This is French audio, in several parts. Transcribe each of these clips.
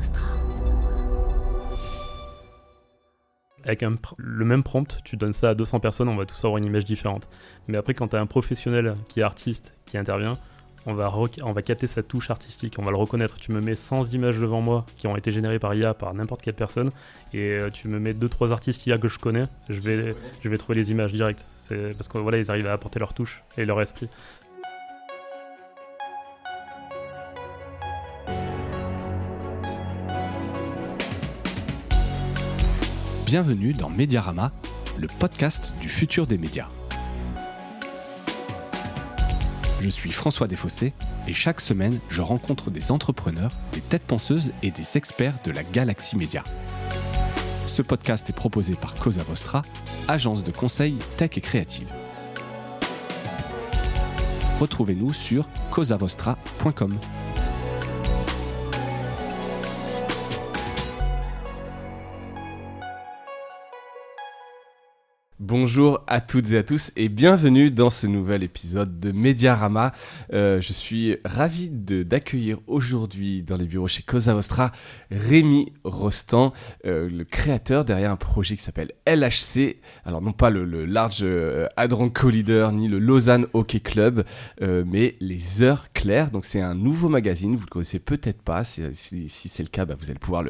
Vostra. Avec le même prompt, tu donnes ça à 200 personnes, on va tous avoir une image différente. Mais après, quand tu as un professionnel qui est artiste, qui intervient, on va capter sa touche artistique, on va le reconnaître. Tu me mets 100 images devant moi qui ont été générées par IA, par n'importe quelle personne, et tu me mets 2-3 artistes IA que je connais, je vais trouver les images directes. C'est parce que voilà, ils arrivent à apporter leur touche et leur esprit. Bienvenue dans Mediarama, le podcast du futur des médias. Je suis François Desfossés et chaque semaine, je rencontre des entrepreneurs, des têtes penseuses et des experts de la galaxie média. Ce podcast est proposé par Cosa Vostra, agence de conseil tech et créative. Retrouvez-nous sur cosavostra.com. Bonjour à toutes et à tous et bienvenue dans ce nouvel épisode de Mediarama. Je suis ravi d'accueillir aujourd'hui dans les bureaux chez Cosa Vostra Rémi Rostand, le créateur derrière un projet qui s'appelle LHC. Alors non pas le Large Hadron Collider ni le Lausanne Hockey Club, mais les Heures Claires. Donc c'est un nouveau magazine, vous le connaissez peut-être pas. Si c'est le cas, vous allez pouvoir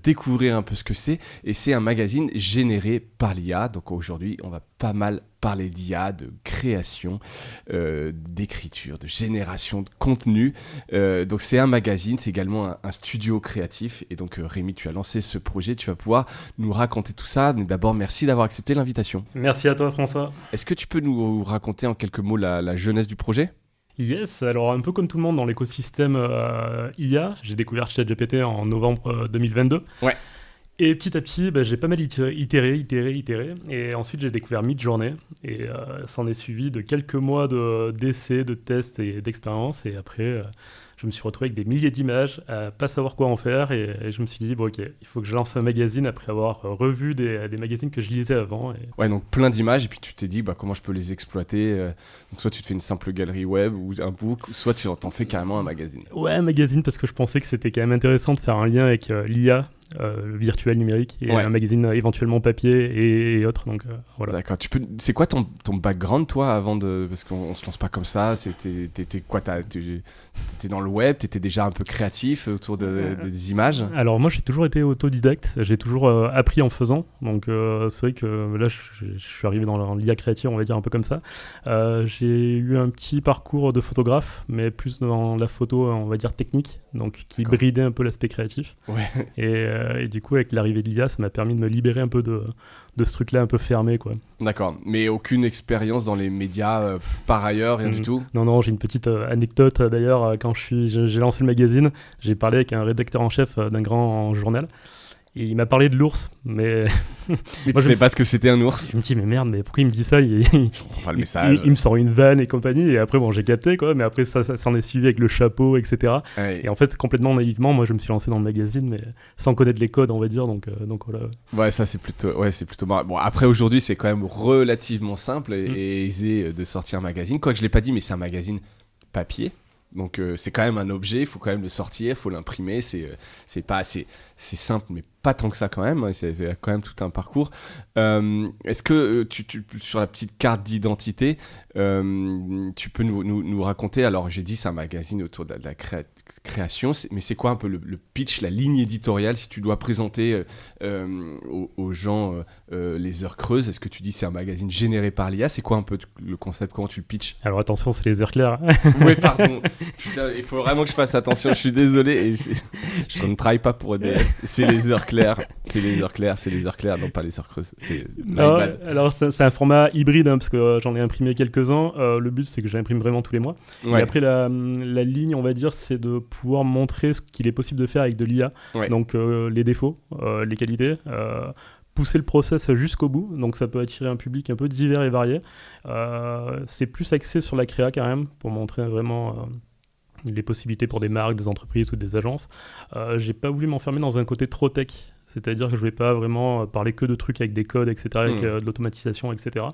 découvrir un peu ce que c'est. Et c'est un magazine généré par l'IA. Donc aujourd'hui, on va pas mal parler d'IA, de création, d'écriture, de génération de contenu. Donc c'est un magazine, c'est également un studio créatif. Et donc Rémi, tu as lancé ce projet, tu vas pouvoir nous raconter tout ça. Mais d'abord, merci d'avoir accepté l'invitation. Merci à toi François. Est-ce que tu peux nous raconter en quelques mots la genèse du projet ? Yes, alors un peu comme tout le monde dans l'écosystème IA, j'ai découvert ChatGPT en novembre 2022. Ouais. Et petit à petit, j'ai pas mal itéré. Et ensuite, j'ai découvert Midjourney. Et s'en est suivi de quelques mois d'essais, de tests et d'expériences. Et après, je me suis retrouvé avec des milliers d'images, à pas savoir quoi en faire. Et je me suis dit, ok, il faut que je lance un magazine après avoir revu des magazines que je lisais avant. Ouais, donc plein d'images. Et puis tu t'es dit, comment je peux les exploiter Donc soit tu te fais une simple galerie web ou un book, soit tu t'en fais carrément un magazine. Ouais, un magazine parce que je pensais que c'était quand même intéressant de faire un lien avec l'IA. Virtuel numérique et un magazine éventuellement papier et autres, donc voilà. D'accord, c'est quoi ton background toi avant parce qu'on se lance pas comme ça, t'étais quoi, t'étais dans le web, t'étais déjà un peu créatif autour des images? Alors moi j'ai toujours été autodidacte, j'ai toujours appris en faisant, donc c'est vrai que là je suis arrivé dans l'IA créative, on va dire un peu comme ça. J'ai eu un petit parcours de photographe, mais plus dans la photo on va dire technique, donc qui bridait un peu l'aspect créatif. Ouais. Et du coup, avec l'arrivée de l'IA, ça m'a permis de me libérer un peu de ce truc-là un peu fermé, quoi. D'accord, mais aucune expérience dans les médias par ailleurs, rien du tout? Non, j'ai une petite anecdote d'ailleurs. Quand j'ai lancé le magazine, j'ai parlé avec un rédacteur en chef d'un grand journal. Et il m'a parlé de l'ours, mais... Mais tu sais pas ce que c'était un ours? Je me dis, mais merde, mais pourquoi il me dit ça? Je comprends pas le message. Il me sort une vanne et compagnie, et après, j'ai capté, quoi, mais après, ça s'en est suivi avec le chapeau, etc. Ouais. Et en fait, complètement naïvement, moi, je me suis lancé dans le magazine, mais sans connaître les codes, on va dire, donc voilà. Ouais, ça, c'est plutôt marrant. Bon, après, aujourd'hui, c'est quand même relativement simple et aisé de sortir un magazine. Quoique, je l'ai pas dit, mais c'est un magazine papier. Donc c'est quand même un objet, il faut quand même le sortir, il faut l'imprimer, c'est pas assez, c'est simple mais pas tant que ça quand même, c'est quand même tout un parcours. Est-ce que tu sur la petite carte d'identité, tu peux nous raconter, alors j'ai dit c'est un magazine autour de la création, mais c'est quoi un peu le pitch, la ligne éditoriale si tu dois présenter aux gens les heures creuses? Est-ce que tu dis c'est un magazine généré par l'IA? C'est quoi un peu le concept, comment tu le pitches? Alors attention, c'est les heures claires. Oui, pardon. Putain, il faut vraiment que je fasse attention, je suis désolé. Et je ne travaille pas pour EDF. C'est les heures claires. C'est les heures claires, non pas les heures creuses. Alors c'est un format hybride, parce que j'en ai imprimé quelques-uns. Le but, c'est que j'imprime vraiment tous les mois. Ouais. Et après, la ligne, on va dire, c'est de pouvoir montrer ce qu'il est possible de faire avec de l'IA. Ouais. Donc les défauts, les qualités. Pousser le process jusqu'au bout, donc ça peut attirer un public un peu divers et varié. C'est plus axé sur la créa quand même, pour montrer vraiment les possibilités pour des marques, des entreprises ou des agences. J'ai pas voulu m'enfermer dans un côté trop tech, c'est-à-dire que je vais pas vraiment parler que de trucs avec des codes, etc., avec de l'automatisation, etc.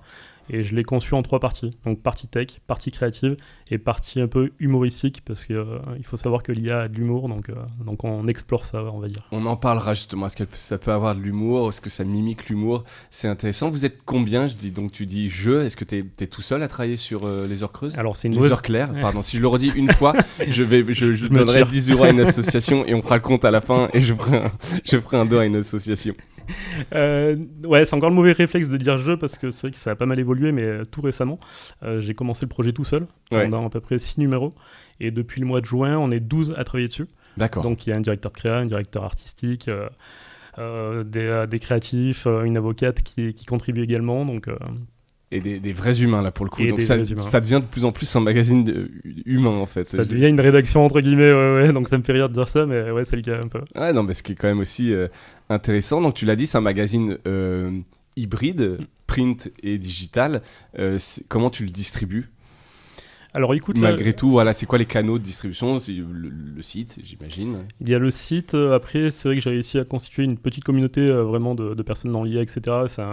Et je l'ai conçu en 3 parties. Donc partie tech, partie créative et partie un peu humoristique, parce qu'il faut savoir que l'IA a de l'humour, donc on explore ça, on va dire. On en parlera justement. Est-ce que ça peut avoir de l'humour? Est-ce que ça mimique l'humour? C'est intéressant. Vous êtes combien? Donc tu dis je. Est-ce que tu es tout seul à travailler sur les heures creuses? Alors c'est les heures claires, pardon. Si je le redis une fois, je donnerai 10 € à une association et on fera le compte à la fin et je ferai un don à une association. Ouais, c'est encore le mauvais réflexe de dire jeu, parce que c'est vrai que ça a pas mal évolué, mais tout récemment j'ai commencé le projet tout seul pendant à peu près 6 numéros, et depuis le mois de juin on est 12 à travailler dessus. D'accord. Donc il y a un directeur de créa, un directeur artistique, des créatifs, une avocate qui contribue également, donc et des vrais humains là pour le coup. Et donc ça devient de plus en plus un magazine humain en fait. Ça devient une rédaction entre guillemets, ouais, donc ça me fait rire de dire ça, mais ouais, c'est le cas un peu. Ouais, non, mais ce qui est quand même aussi intéressant. Donc tu l'as dit, c'est un magazine hybride, print et digital. Comment tu le distribues? Alors écoute, malgré tout, voilà, c'est quoi les canaux de distribution? C'est le site, j'imagine. Il y a le site. Après, c'est vrai que j'ai réussi à constituer une petite communauté vraiment de personnes dans l'IA, etc. C'est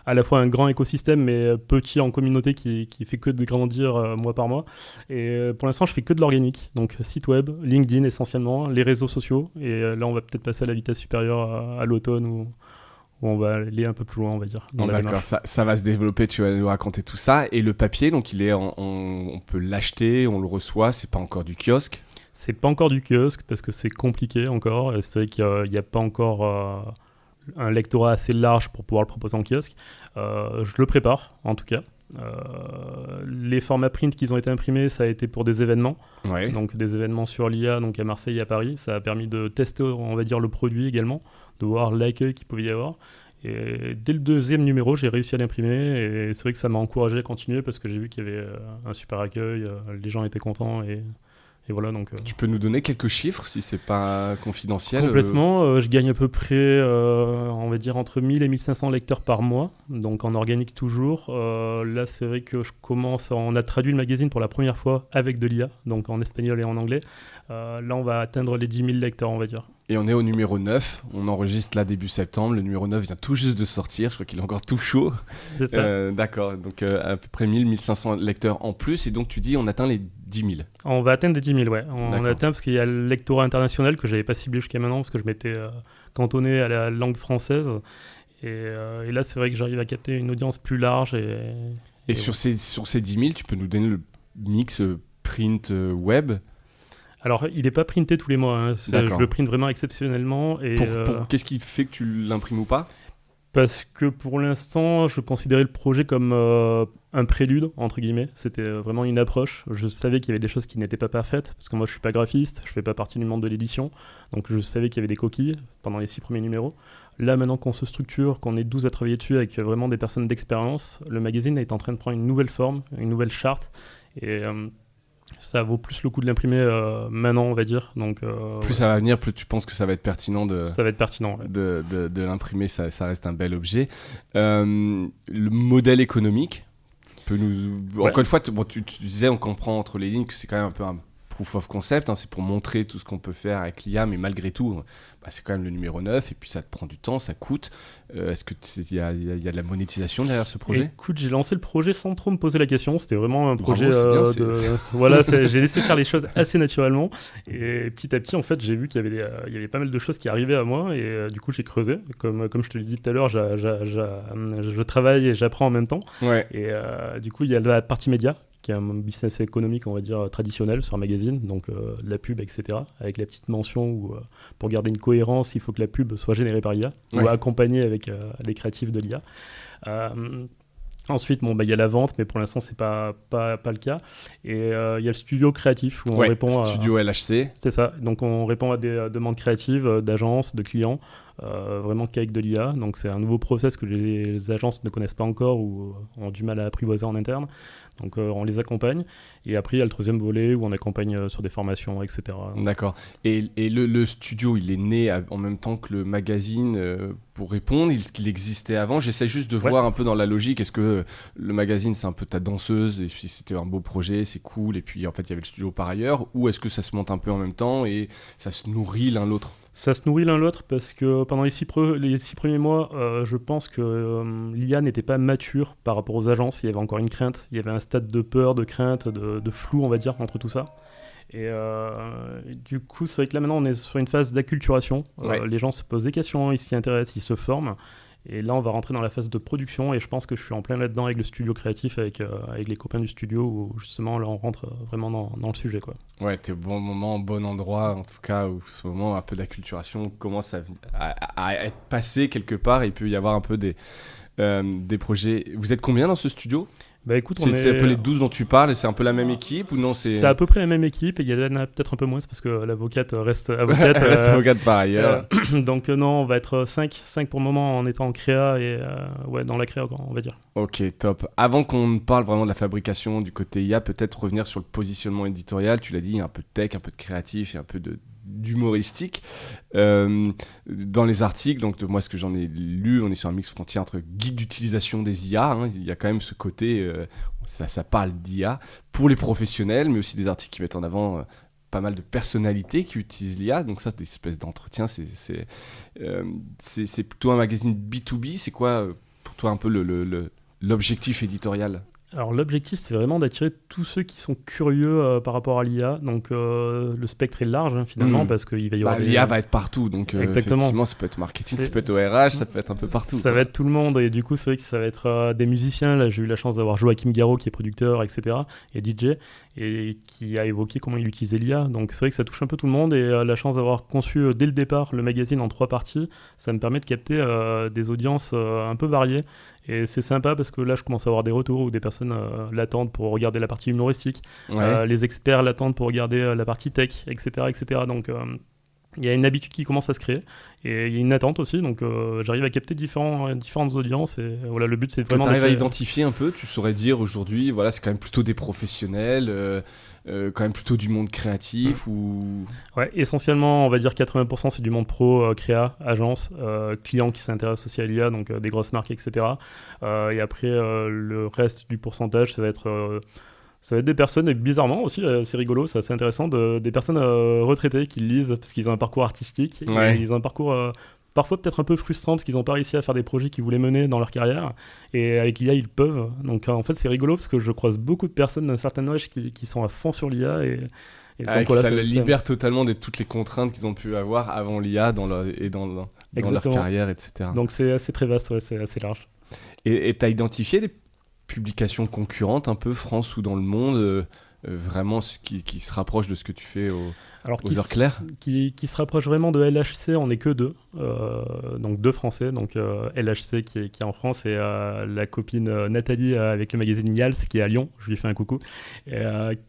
à la fois un grand écosystème, mais petit en communauté qui fait que de grandir mois par mois. Et pour l'instant, je fais que de l'organique. Donc site web, LinkedIn essentiellement, les réseaux sociaux. Et là, on va peut-être passer à la vitesse supérieure à l'automne où on va aller un peu plus loin, on va dire. D'accord, ça va se développer, tu vas nous raconter tout ça. Et le papier, donc il est on peut l'acheter, on le reçoit, c'est pas encore du kiosque? C'est pas encore du kiosque parce que c'est compliqué encore. Et c'est vrai qu'il n'y a pas encore un lectorat assez large pour pouvoir le proposer en kiosque. Je le prépare, en tout cas. Les formats print qui ont été imprimés, ça a été pour des événements. Ouais. Donc des événements sur l'IA, donc à Marseille et à Paris. Ça a permis de tester, on va dire, le produit également, de voir l'accueil qu'il pouvait y avoir. Et dès le 2e numéro, j'ai réussi à l'imprimer, et c'est vrai que ça m'a encouragé à continuer parce que j'ai vu qu'il y avait un super accueil, les gens étaient contents, et voilà. Donc tu peux nous donner quelques chiffres si c'est pas confidentiel? Complètement. Je gagne à peu près, on va dire, entre 1000 et 1500 lecteurs par mois, donc en organique toujours. Là, c'est vrai que on a traduit le magazine pour la première fois avec de l'IA, donc en espagnol et en anglais. Là, on va atteindre les 10 000 lecteurs, on va dire. Et on est au numéro 9, on enregistre là début septembre, le numéro 9 vient tout juste de sortir, je crois qu'il est encore tout chaud. C'est ça. D'accord, donc à peu près 1000-1500 lecteurs en plus, et donc tu dis on atteint les 10 000. On va atteindre les 10 000, ouais. On atteint parce qu'il y a le lectorat international que j'avais pas ciblé jusqu'à maintenant, parce que je m'étais cantonné à la langue française. Et là, c'est vrai que j'arrive à capter une audience plus large. Et sur ces 10 000, tu peux nous donner le mix print web? Alors, il n'est pas printé tous les mois. Hein. Je le print vraiment exceptionnellement. Et qu'est-ce qui fait que tu l'imprimes ou pas? Parce que pour l'instant, je considérais le projet comme un prélude, entre guillemets. C'était vraiment une approche. Je savais qu'il y avait des choses qui n'étaient pas parfaites, parce que moi, je ne suis pas graphiste, je ne fais pas partie du monde de l'édition. Donc, je savais qu'il y avait des coquilles pendant les 6 premiers numéros. Là, maintenant qu'on se structure, qu'on est 12 à travailler dessus avec vraiment des personnes d'expérience, le magazine est en train de prendre une nouvelle forme, une nouvelle charte. Et ça vaut plus le coup de l'imprimer maintenant, on va dire. Donc, plus ça va venir, plus tu penses que ça va être pertinent ça va être pertinent, ouais. de l'imprimer, ça reste un bel objet. Le modèle économique, encore une fois, tu disais, on comprend entre les lignes que c'est quand même un peu un proof of concept, hein, c'est pour montrer tout ce qu'on peut faire avec l'IA, mais malgré tout, c'est quand même le numéro 9, et puis ça te prend du temps, ça coûte. Est-ce qu'il y a de la monétisation derrière ce projet? Écoute, j'ai lancé le projet sans trop me poser la question, c'était vraiment un projet voilà, j'ai laissé faire les choses assez naturellement, et petit à petit, en fait, j'ai vu qu'il y avait pas mal de choses qui arrivaient à moi, et du coup, j'ai creusé. Comme je te l'ai dit tout à l'heure, je travaille et j'apprends en même temps. Ouais. Et du coup, il y a la partie média, qui est un business économique, on va dire, traditionnel sur un magazine, donc de la pub, etc., avec la petite mention où, pour garder une cohérence, il faut que la pub soit générée par IA, ou accompagnée avec les créatifs de l'IA. Ensuite, il y a la vente, mais pour l'instant, c'est pas le cas. Et il y a le studio créatif où on répond studio LHC. C'est ça. Donc, on répond à des demandes créatives d'agences, de clients, vraiment qu'avec de l'IA. Donc, c'est un nouveau process que les agences ne connaissent pas encore ou ont du mal à apprivoiser en interne. Donc, on les accompagne. Et après, il y a le 3e volet où on accompagne sur des formations, etc. D'accord. Et le studio, il est né en même temps que le magazine pour répondre? Est-ce qu'il existait avant? J'essaie juste de voir un peu dans la logique. Est-ce que le magazine, c'est un peu ta danseuse, et puis c'était un beau projet, c'est cool, et puis en fait, il y avait le studio par ailleurs? Ou est-ce que ça se monte un peu en même temps et ça se nourrit l'un l'autre? Ça se nourrit l'un l'autre parce que pendant les 6 premiers mois, je pense que l'IA n'était pas mature par rapport aux agences. Il y avait encore une crainte, il y avait un stade de peur, de crainte, de flou, on va dire, entre tout ça. Et du coup, c'est vrai que là maintenant, on est sur une phase d'acculturation. Les gens se posent des questions, ils s'y intéressent, ils se forment. Et là, on va rentrer dans la phase de production et je pense que je suis en plein là-dedans avec le studio créatif, avec les copains du studio où justement, là, on rentre vraiment dans le sujet, quoi. Ouais, t'es au bon moment, au bon endroit, en tout cas, où ce moment, un peu d'acculturation commence à être passé quelque part et il peut y avoir un peu des projets. Vous êtes combien dans ce studio ? Bah écoute, c'est un peu les 12 dont tu parles et c'est un peu la même équipe ou non c'est à peu près la même équipe et il y en a peut-être un peu moins parce que l'avocate reste avocate. Reste avocate par ailleurs. Donc non, on va être 5 pour le moment en étant en créa et dans la créa, on va dire. Ok, top. Avant qu'on parle vraiment de la fabrication du côté IA, peut-être revenir sur le positionnement éditorial. Tu l'as dit, un peu de tech, un peu de créatif et un peu d'humoristique. Dans les articles, donc moi ce que j'en ai lu, on est sur un mix frontière entre guide d'utilisation des IA, hein, il y a quand même ce côté, ça parle d'IA pour les professionnels, mais aussi des articles qui mettent en avant pas mal de personnalités qui utilisent l'IA, donc ça, des espèces d'entretiens, c'est plutôt un magazine B2B, c'est quoi pour toi un peu l'objectif éditorial ? Alors l'objectif, c'est vraiment d'attirer tous ceux qui sont curieux par rapport à l'IA. Donc le spectre est large finalement parce qu'il va y avoir l'IA va être partout. Donc effectivement, ça peut être marketing, ça peut être ORH, ça peut être un peu partout. Ça va être tout le monde et du coup c'est vrai que ça va être des musiciens. Là j'ai eu la chance d'avoir Joachim Garraud qui est producteur, etc. et DJ et qui a évoqué comment il utilisait l'IA. Donc c'est vrai que ça touche un peu tout le monde et la chance d'avoir conçu dès le départ le magazine en 3 parties, ça me permet de capter des audiences un peu variées. Et c'est sympa parce que là, je commence à avoir des retours où des personnes l'attendent pour regarder la partie humoristique. Les experts l'attendent pour regarder la partie tech, etc. etc. Donc, il y a une habitude qui commence à se créer. Et il y a une attente aussi. Donc, j'arrive à capter différentes audiences. Et voilà, le but, c'est vraiment... Tu arrives à identifier un peu, tu saurais dire aujourd'hui, voilà, c'est quand même plutôt des professionnels, quand même plutôt du monde créatif ou... Ouais, essentiellement, on va dire 80% c'est du monde pro, créa, agence, clients qui s'intéressent aussi à l'IA, donc des grosses marques, etc. Et après, le reste du pourcentage, ça va être des personnes, et bizarrement aussi, c'est rigolo, c'est assez intéressant, des personnes retraitées qui lisent parce qu'ils ont un parcours artistique, et ils ont un parcours... parfois peut-être un peu frustrant parce qu'ils n'ont pas réussi à faire des projets qu'ils voulaient mener dans leur carrière et avec l'IA ils peuvent, donc en fait c'est rigolo parce que je croise beaucoup de personnes d'un certain âge qui sont à fond sur l'IA et donc, voilà, ça les libère totalement de toutes les contraintes qu'ils ont pu avoir avant l'IA dans leur carrière, etc. Donc c'est très vaste, ouais, c'est assez large. Et tu as identifié des publications concurrentes un peu France ou dans le monde vraiment qui se rapprochent de ce que tu fais aux heures claires, qui se rapproche vraiment de LHC, on n'est que 2, donc 2 Français, donc LHC qui est en France et la copine Nathalie avec le magazine Yals qui est à Lyon, je lui fais un coucou, et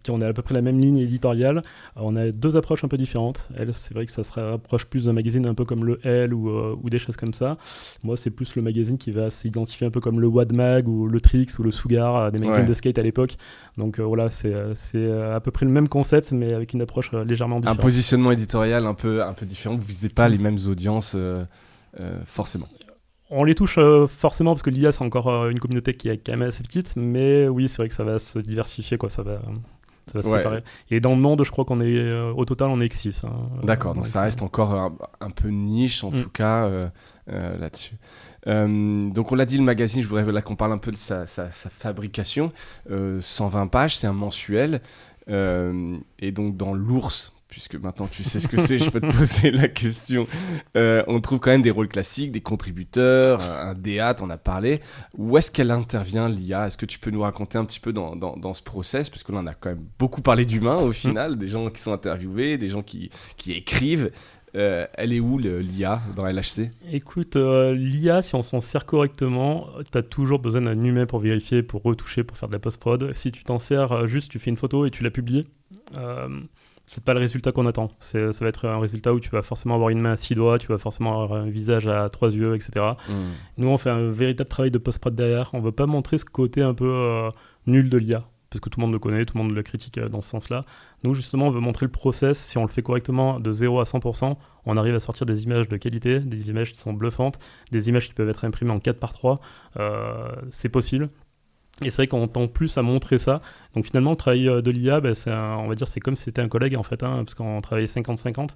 on a à peu près la même ligne éditoriale. On a 2 approches un peu différentes. Elle, c'est vrai que ça se rapproche plus d'un magazine un peu comme le L ou des choses comme ça. Moi, c'est plus le magazine qui va s'identifier un peu comme le Wadmag ou le Trix ou le Sugar, des magazines de skate à l'époque. Donc voilà, c'est à peu près le même concept mais avec une approche légèrement différente. Un positionnement éditorial un peu différent, vous ne visez pas les mêmes audiences forcément. On les touche forcément parce que l'IA c'est encore une communauté qui est quand même assez petite, mais oui c'est vrai que ça va se diversifier, quoi, ça va se séparer. Et dans le monde je crois qu'on est au total on est que 6. D'accord, donc ça reste encore un peu niche en tout cas là-dessus. Donc on l'a dit, le magazine, je voudrais là qu'on parle un peu de sa fabrication. 120 pages, c'est un mensuel. Et donc dans l'ours, puisque maintenant tu sais ce que c'est, je peux te poser la question. On trouve quand même des rôles classiques, des contributeurs, un DA, t'en as parlé. Où est-ce qu'elle intervient, l'IA ? Est-ce que tu peux nous raconter un petit peu dans ce process ? Parce que là, on a quand même beaucoup parlé d'humains au final, des gens qui sont interviewés, des gens qui écrivent. Elle est où l'IA dans LHC ? Écoute, l'IA, si on s'en sert correctement, tu as toujours besoin d'un humain pour vérifier, pour retoucher, pour faire de la post-prod. Si tu t'en sers juste, tu fais une photo et tu la publies, c'est pas le résultat qu'on attend. Ça va être un résultat où tu vas forcément avoir une main à 6 doigts, tu vas forcément avoir un visage à 3 yeux, etc. Nous, on fait un véritable travail de post-prod derrière. On veut pas montrer ce côté un peu nul de l'IA, parce que tout le monde le connaît, tout le monde le critique dans ce sens-là. Nous, justement, on veut montrer le process. Si on le fait correctement de 0 à 100%, on arrive à sortir des images de qualité, des images qui sont bluffantes, des images qui peuvent être imprimées en 4x3. C'est possible. Et c'est vrai qu'on tend plus à montrer ça. Donc finalement, le travail de l'IA, on va dire, c'est comme si c'était un collègue en fait, parce qu'on travaille 50-50.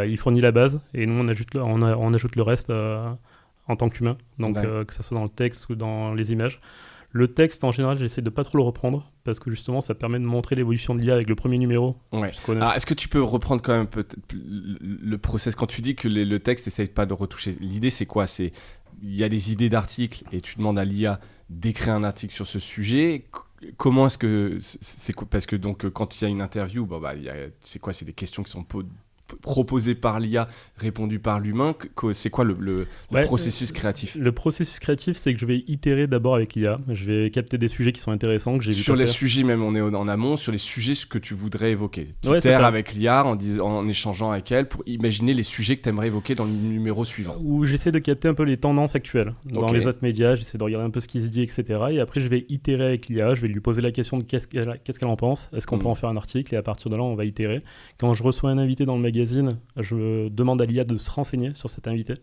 Il fournit la base et nous on ajoute le reste en tant qu'humain. Donc que ça soit dans le texte ou dans les images. Le texte, en général, j'essaie de pas trop le reprendre parce que justement, ça permet de montrer l'évolution de l'IA avec le premier numéro. Ouais. Alors, est-ce que tu peux reprendre quand même peut-être le process quand tu dis que le texte n'essaye pas de retoucher? L'idée, c'est quoi? C'est il y a des idées d'articles et tu demandes à l'IA d'écrire un article sur ce sujet. Comment est-ce que c'est parce que donc quand il y a une interview, c'est quoi? C'est des questions qui sont proposé par l'IA, répondu par l'humain. C'est quoi le processus créatif? Le processus créatif, c'est que je vais itérer d'abord avec l'IA. Je vais capter des sujets qui sont intéressants. Que j'ai sur les sujets, même on est en amont, sur les sujets que tu voudrais évoquer. Tu terres avec l'IA en échangeant avec elle pour imaginer les sujets que tu aimerais évoquer dans le numéro suivant. Où j'essaie de capter un peu les tendances actuelles. Dans les autres médias, j'essaie de regarder un peu ce qui se dit, etc. Et après, je vais itérer avec l'IA. Je vais lui poser la question de qu'est-ce qu'elle en pense. Est-ce qu'on peut en faire un article? Et à partir de là, on va itérer. Quand je reçois un invité dans le magazine, je demande à l'IA de se renseigner sur cet invité,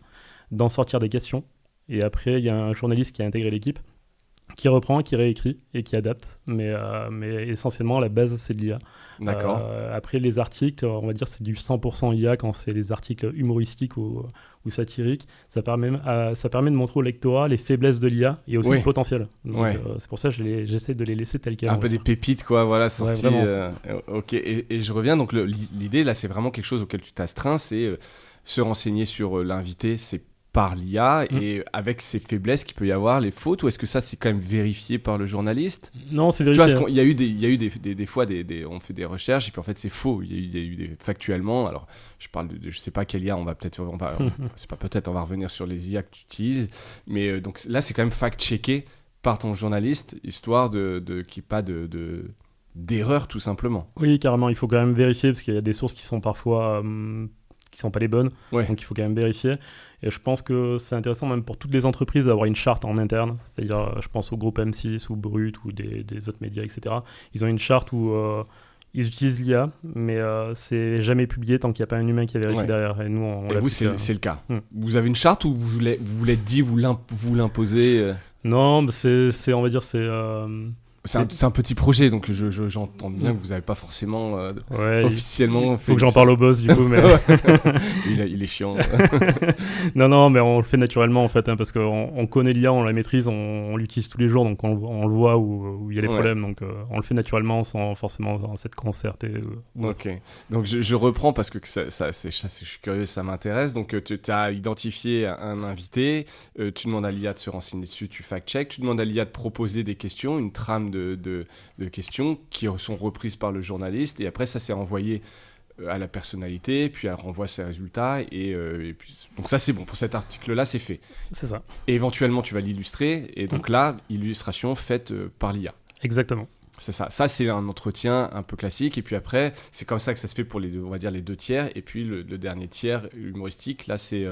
d'en sortir des questions. Et après, il y a un journaliste qui a intégré l'équipe, qui reprend, qui réécrit et qui adapte. Mais essentiellement, la base, c'est de l'IA. D'accord. Après, les articles, on va dire c'est du 100% IA quand c'est les articles humoristiques ou satiriques. Ça permet de montrer au lectorat les faiblesses de l'IA et aussi le potentiel. Donc, c'est pour ça que j'essaie de les laisser telles quelles. Un peu des pépites, quoi, voilà, sorties. Ok, et je reviens. Donc, l'idée, là, c'est vraiment quelque chose auquel tu t'astreins, c'est se renseigner sur l'invité, c'est par l'IA et avec ses faiblesses qu'il peut y avoir, les fautes, ou est-ce que ça c'est quand même vérifié par le journaliste? Non, c'est vérifié. Tu vois, il y a eu des fois on fait des recherches et puis en fait c'est faux. Il y a eu factuellement. Alors je parle je sais pas quelle IA, on va revenir sur les IA que tu utilises, mais donc là c'est quand même fact-checké par ton journaliste histoire de qu'il n'y ait pas d'erreur tout simplement. Oui, carrément, il faut quand même vérifier parce qu'il y a des sources qui sont parfois qui sont pas les bonnes, donc il faut quand même vérifier. Et je pense que c'est intéressant même pour toutes les entreprises d'avoir une charte en interne, c'est-à-dire je pense au groupe M6 ou Brut ou des autres médias, etc. Ils ont une charte où ils utilisent l'IA, mais c'est jamais publié tant qu'il n'y a pas un humain qui a vérifié derrière. Et nous, et vous, c'est le cas. Vous avez une charte ou vous l'êtes dit, vous l'imposez Non, on va dire c'est... C'est un petit projet, donc j'entends bien que vous n'avez pas forcément officiellement il faut que j'en parle au boss, du coup. Mais... il est chiant. non, mais on le fait naturellement, en fait, parce qu'on connaît l'IA, on la maîtrise, on l'utilise tous les jours, donc on le voit où il y a les problèmes. Donc on le fait naturellement sans forcément s'être concerté. Ok, donc je reprends parce que je suis curieux, ça m'intéresse. Donc tu as identifié un invité, tu demandes à l'IA de se renseigner dessus, tu fact-check, tu demandes à l'IA de proposer des questions, une trame de questions qui sont reprises par le journaliste et après ça c'est envoyé à la personnalité, puis elle renvoie ses résultats et puis donc ça c'est bon, pour cet article là c'est fait. C'est ça. Et éventuellement tu vas l'illustrer et donc là illustration faite par l'IA. Exactement. C'est ça c'est un entretien un peu classique et puis après c'est comme ça que ça se fait pour on va dire les 2 tiers et puis le dernier tiers humoristique là c'est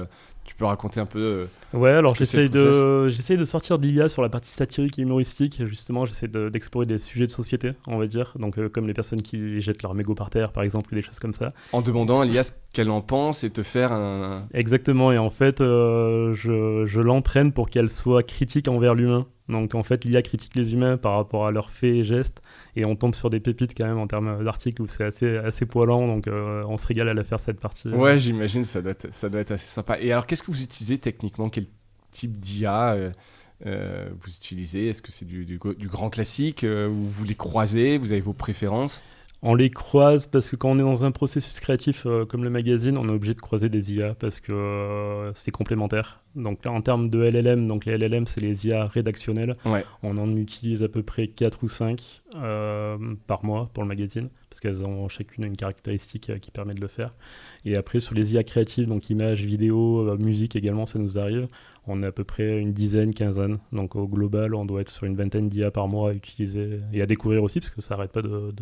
tu peux raconter un peu alors j'essaye de sortir de l'IA sur la partie satirique et humoristique. Justement j'essaie d'explorer des sujets de société, on va dire, donc comme les personnes qui jettent leur mégot par terre par exemple ou des choses comme ça, en demandant à l'IA ce qu'elle en pense et te faire un... Exactement, et en fait je l'entraîne pour qu'elle soit critique envers l'humain. Donc en fait l'IA critique les humains par rapport à leurs faits et gestes et on tombe sur des pépites quand même en termes d'articles où c'est assez poilant, donc on se régale à la faire cette partie. Ouais, j'imagine, ça doit être assez sympa. Et alors qu'est-ce que vous utilisez techniquement? Quel type d'IA vous utilisez? Est-ce que c'est du grand classique ou vous les croisez? Vous avez vos préférences? On les croise parce que quand on est dans un processus créatif comme le magazine, on est obligé de croiser des IA parce que c'est complémentaire. Donc là, en termes de LLM, donc les LLM, c'est les IA rédactionnelles. On en utilise à peu près 4 ou 5 par mois pour le magazine parce qu'elles ont chacune une caractéristique qui permet de le faire. Et après, sur les IA créatives, donc images, vidéos, musique également, ça nous arrive. On est à peu près une dizaine, quinzaine. Donc au global, on doit être sur une vingtaine d'IA par mois à utiliser et à découvrir aussi, parce que ça n'arrête pas de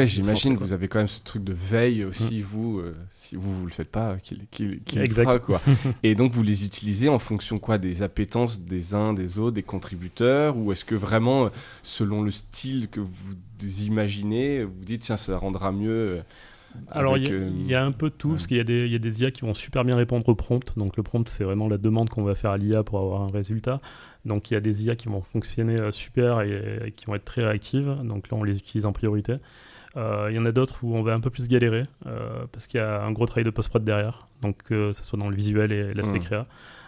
j'imagine que vous avez quand même ce truc de veille aussi, vous, si vous le faites pas, qu'il le fera, quoi. Et donc vous les utilisez en fonction quoi, des appétences des uns, des autres, des contributeurs, ou est-ce que vraiment, selon le style que vous imaginez, vous dites tiens, ça rendra mieux Alors, il y a un peu de tout, parce qu'il y a des IA qui vont super bien répondre au prompt. Donc, le prompt, c'est vraiment la demande qu'on va faire à l'IA pour avoir un résultat. Donc, il y a des IA qui vont fonctionner super et qui vont être très réactives. Donc, là, on les utilise en priorité. Il y en a d'autres où on va un peu plus galérer, parce qu'il y a un gros travail de post-prod derrière. Donc, que ce soit dans le visuel et l'aspect créa.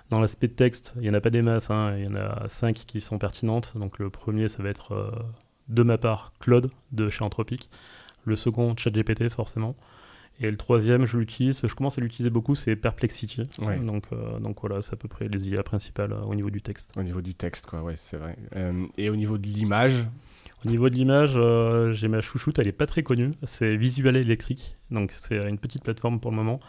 Dans l'aspect texte, il n'y en a pas des masses. Il y en a 5 qui sont pertinentes. Donc, le premier, ça va être, de ma part, Claude, de chez Anthropic. Le second, ChatGPT, forcément. Et le troisième, je commence à l'utiliser beaucoup, c'est Perplexity. Ouais. Donc voilà, c'est à peu près les IA principales au niveau du texte. Au niveau du texte, quoi, ouais, c'est vrai. Et au niveau de l'image? Au niveau de l'image, j'ai ma chouchoute, elle est pas très connue, c'est Visual Electric. Donc c'est une petite plateforme pour le moment,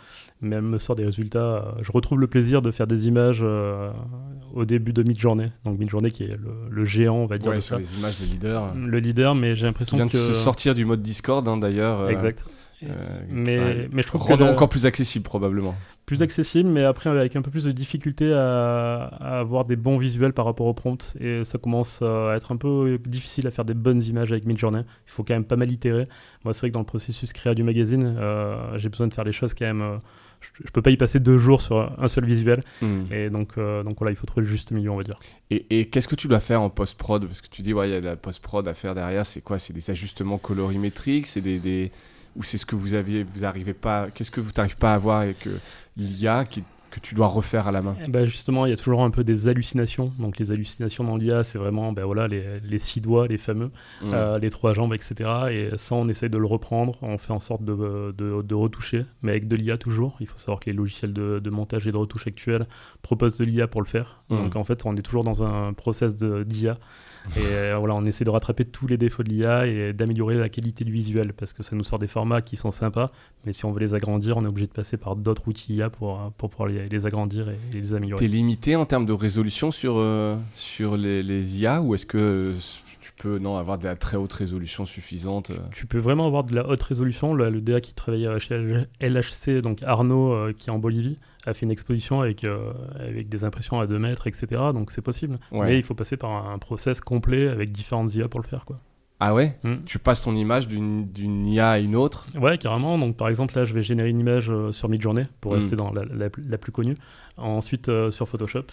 mais elle me sort des résultats. Je retrouve le plaisir de faire des images au début de Midjourney. Donc Midjourney qui est le géant, on va dire, de sur ça. les images, le leader. Le leader, mais j'ai l'impression qui vient de se sortir du mode Discord, d'ailleurs. Exact. Mais je trouve rendre encore plus accessible, probablement. Plus accessible, mais après avec un peu plus de difficulté à avoir des bons visuels par rapport au prompt. Et ça commence à être un peu difficile à faire des bonnes images avec Midjourney. Il faut quand même pas mal itérer. Moi, c'est vrai que dans le processus créa du magazine, j'ai besoin de faire les choses quand même. Je peux pas y passer 2 jours sur un seul visuel. Et donc voilà, il faut trouver le juste milieu, on va dire. Et qu'est-ce que tu dois faire en post-prod? Parce que tu dis, il y a de la post-prod à faire derrière. C'est quoi? C'est des ajustements colorimétriques? C'est ou c'est ce que vous arrivez pas... Qu'est-ce que vous n'arrivez pas à avoir avec l'IA que tu dois refaire à la main? Justement, il y a toujours un peu des hallucinations. Donc les hallucinations dans l'IA, c'est vraiment les 6 doigts, les fameux, les 3 jambes, etc. Et ça, on essaye de le reprendre. On fait en sorte de retoucher, mais avec de l'IA toujours. Il faut savoir que les logiciels de montage et de retouche actuels proposent de l'IA pour le faire. Donc en fait, on est toujours dans un process d'IA. Et on essaie de rattraper tous les défauts de l'IA et d'améliorer la qualité du visuel, parce que ça nous sort des formats qui sont sympas, mais si on veut les agrandir, on est obligé de passer par d'autres outils IA pour pouvoir les agrandir et les améliorer. T'es limité en termes de résolution sur les IA, ou est-ce que tu peux avoir de la très haute résolution suffisante? Tu peux vraiment avoir de la haute résolution. Le DA qui travaille chez LHC, donc Arnaud, qui est en Bolivie, a fait une exposition avec des impressions à 2 mètres, etc. Donc c'est possible. Ouais. Mais il faut passer par un process complet avec différentes IA pour le faire, quoi. Ah ouais? Tu passes ton image d'une IA à une autre? Ouais, carrément. Donc par exemple, là, je vais générer une image sur Midjourney pour rester dans la plus connue. Ensuite, sur Photoshop.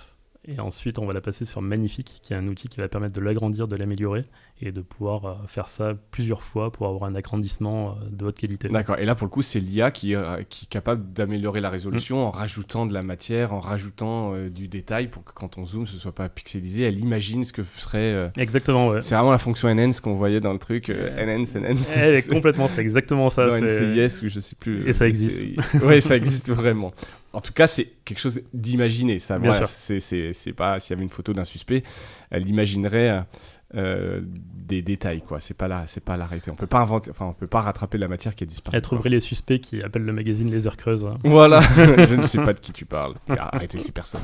Et ensuite, on va la passer sur Magnifique, qui est un outil qui va permettre de l'agrandir, de l'améliorer et de pouvoir faire ça plusieurs fois pour avoir un agrandissement de haute qualité. D'accord. Et là, pour le coup, c'est l'IA qui est capable d'améliorer la résolution en rajoutant de la matière, en rajoutant du détail pour que quand on zoome, ce ne soit pas pixelisé. Elle imagine ce que serait... Exactement, ouais. C'est vraiment la fonction Enhance qu'on voyait dans le truc. Enhance. Complètement, c'est exactement ça. Dans NCIS, ou je ne sais plus. Et ça existe. Oui, ça existe vraiment. En tout cas, c'est quelque chose d'imaginer. Ça, bien sûr. C'est pas s'il y avait une photo d'un suspect, elle imaginerait des détails, quoi. C'est pas la réalité. On peut pas inventer, on peut pas rattraper la matière qui est disparue. Être vrai les suspects qui appellent le magazine Les Heures Creuses. Voilà. Je ne sais pas de qui tu parles. Arrêtez ces personnes.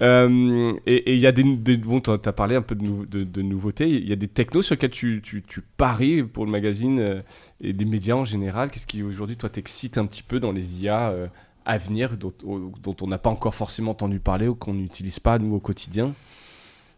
Et il y a bon, t'as parlé un peu de nouveautés. Il y a des technos sur lesquels tu paries pour le magazine et des médias en général. Qu'est-ce qui aujourd'hui toi t'excite un petit peu dans les IA à venir, dont on n'a pas encore forcément entendu parler ou qu'on n'utilise pas, nous, au quotidien?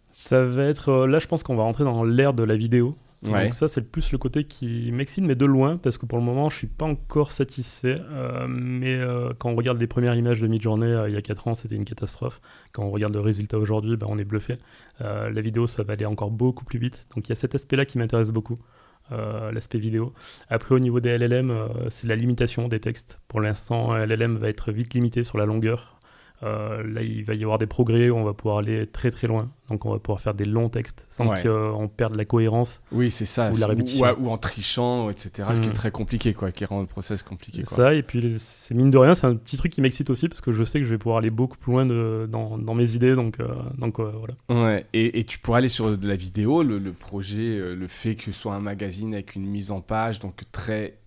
Ça va être... là, je pense qu'on va rentrer dans l'ère de la vidéo. Ouais. Donc ça, c'est plus le côté qui m'excite, mais de loin, parce que pour le moment, je ne suis pas encore satisfait. Mais quand on regarde les premières images de Midjourney il y a 4 ans, c'était une catastrophe. Quand on regarde le résultat aujourd'hui, on est bluffé. La vidéo, ça va aller encore beaucoup plus vite. Donc il y a cet aspect-là qui m'intéresse beaucoup. L'aspect vidéo. Après, au niveau des LLM, c'est la limitation des textes. Pour l'instant, LLM va être vite limité sur la longueur. Là, il va y avoir des progrès où on va pouvoir aller très très loin. Donc, on va pouvoir faire des longs textes sans qu'on perde la cohérence. Oui, c'est ça. Ou la répétition. Ou en trichant, etc. Ce qui est très compliqué, quoi, qui rend le process compliqué. Quoi. Ça, et puis, c'est mine de rien, c'est un petit truc qui m'excite aussi parce que je sais que je vais pouvoir aller beaucoup plus loin dans mes idées. Donc voilà. Ouais. Et tu pourrais aller sur de la vidéo, le projet, le fait que ce soit un magazine avec une mise en page, donc très